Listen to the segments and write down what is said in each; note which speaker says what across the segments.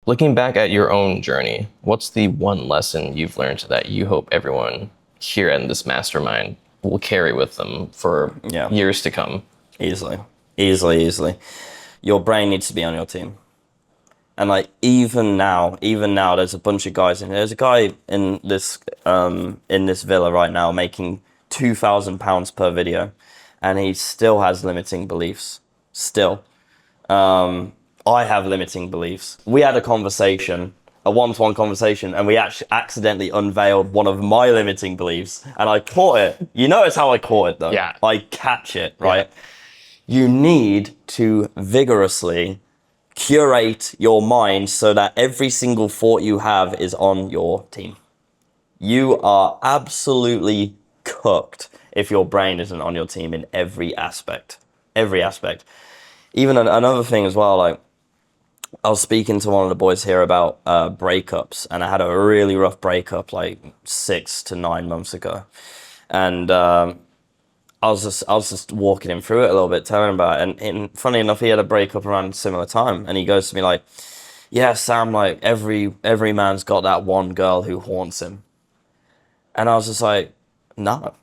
Speaker 1: Looking back at your own journey, what's the one lesson you've learned that you hope everyone here in this mastermind will carry with them for years to come?
Speaker 2: Easily. Your brain needs to be on your team. And like even now, there's a bunch of guys in here. There's a guy in this villa right now making £2,000 per video, and he still has limiting beliefs. Still. I have limiting beliefs. We had a one-to-one conversation, and we actually accidentally unveiled one of my limiting beliefs, and I caught it. You notice how I caught it, though?
Speaker 1: Yeah.
Speaker 2: I catch it, right? Yeah. You need to vigorously curate your mind so that every single thought you have is on your team. You are absolutely cooked if your brain isn't on your team in every aspect. Every aspect. Even another thing as well, like, I was speaking to one of the boys here about breakups, and I had a really rough breakup like 6 to 9 months ago, and I was just walking him through it a little bit, telling him about it, and funny enough, he had a breakup around a similar time, and he goes to me like, "Yeah, Sam, like every man's got that one girl who haunts him," and I was just like, "No,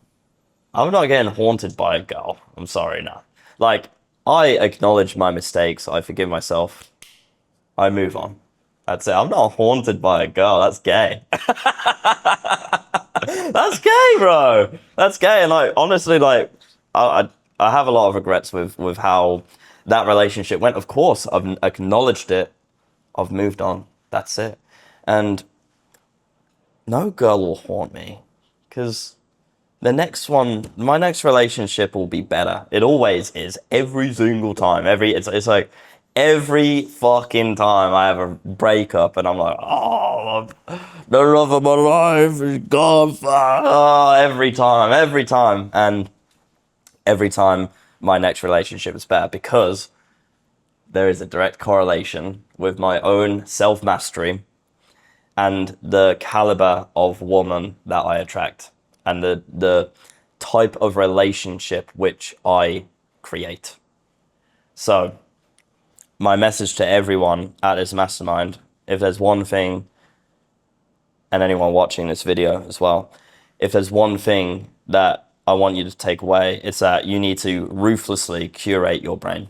Speaker 2: I'm not getting haunted by a girl. I'm sorry, no. Like, I acknowledge my mistakes, I forgive myself." I move on. That's it. I'm not haunted by a girl. That's gay. That's gay, bro. That's gay. And like, honestly, like, I have a lot of regrets with how that relationship went. Of course, I've acknowledged it. I've moved on. That's it. And no girl will haunt me, because my next relationship will be better. It always is. Every single time. It's like, every fucking time I have a breakup and I'm like, oh, the love of my life is gone. Oh, every time. And every time my next relationship is better, because there is a direct correlation with my own self-mastery and the caliber of woman that I attract and the type of relationship which I create. So, my message to everyone at this mastermind, if there's one thing, and anyone watching this video as well, if there's one thing that I want you to take away, it's that you need to ruthlessly curate your brain.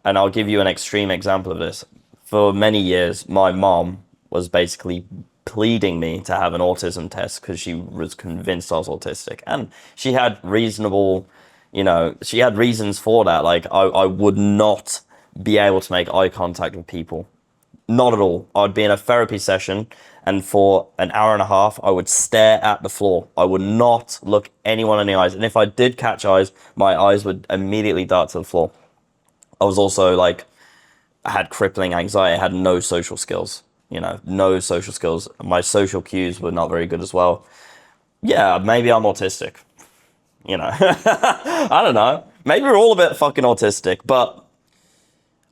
Speaker 2: And I'll give you an extreme example of this. For many years, my mom was basically pleading me to have an autism test because she was convinced I was autistic. And she had she had reasons for that. Like, I would not be able to make eye contact with people. Not at all. I'd be in a therapy session, and for an hour and a half, I would stare at the floor. I would not look anyone in the eyes. And if I did catch eyes, my eyes would immediately dart to the floor. I was also like, I had crippling anxiety. I had no social skills, no social skills. My social cues were not very good as well. Yeah, maybe I'm autistic. I don't know. Maybe we're all a bit fucking autistic, but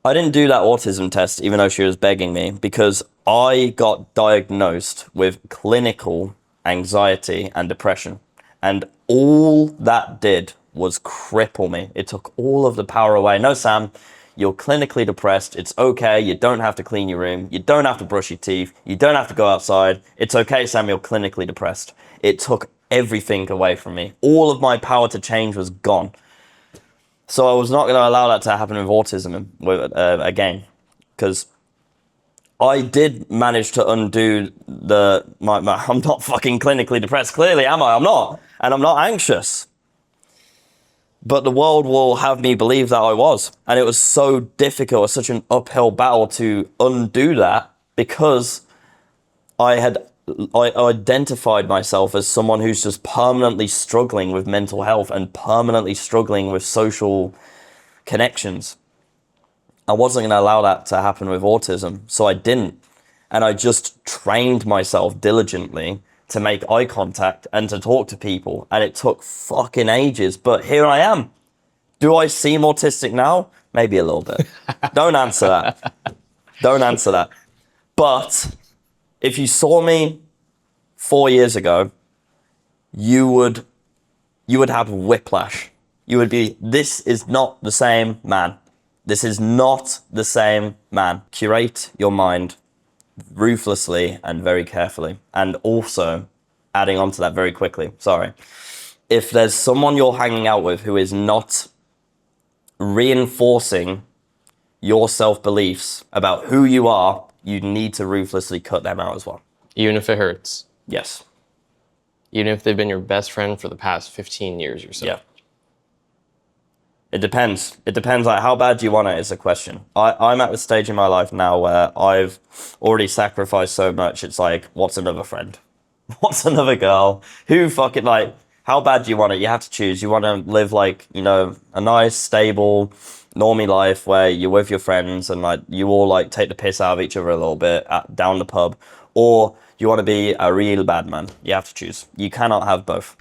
Speaker 2: I didn't do that autism test, even though she was begging me, because I got diagnosed with clinical anxiety and depression. And all that did was cripple me. It took all of the power away. No, Sam, you're clinically depressed. It's okay. You don't have to clean your room. You don't have to brush your teeth. You don't have to go outside. It's okay, Sam, you're clinically depressed. It took everything away from me. All of my power to change was gone. So I was not going to allow that to happen with autism again, because I did manage to undo I'm not fucking clinically depressed, clearly, am I? I'm not. And I'm not anxious. But the world will have me believe that I was. And it was so difficult, it was such an uphill battle to undo that, because I identified myself as someone who's just permanently struggling with mental health and permanently struggling with social connections. I wasn't going to allow that to happen with autism, so I didn't. And I just trained myself diligently to make eye contact and to talk to people. And it took fucking ages, but here I am. Do I seem autistic now? Maybe a little bit. Don't answer that. But if you saw me 4 years ago, you would have whiplash. You would be, this is not the same man. This is not the same man. Curate your mind. ruthlessly and very carefully. And also, adding on to that very quickly, if there's someone you're hanging out with who is not reinforcing your self-beliefs about who you are, you need to ruthlessly cut them out as well.
Speaker 1: Even if it hurts.
Speaker 2: Yes.
Speaker 1: Even if they've been your best friend for the past 15 years or so.
Speaker 2: Yeah. It depends. It depends, like, how bad do you want it is a question. I'm at the stage in my life now where I've already sacrificed so much. It's like, what's another friend? What's another girl? Who fucking, like, how bad do you want it? You have to choose. You want to live, like, you know, a nice, stable, normie life where you're with your friends and, like, you all, like, take the piss out of each other a little bit down the pub. Or you want to be a real bad man. You have to choose. You cannot have both.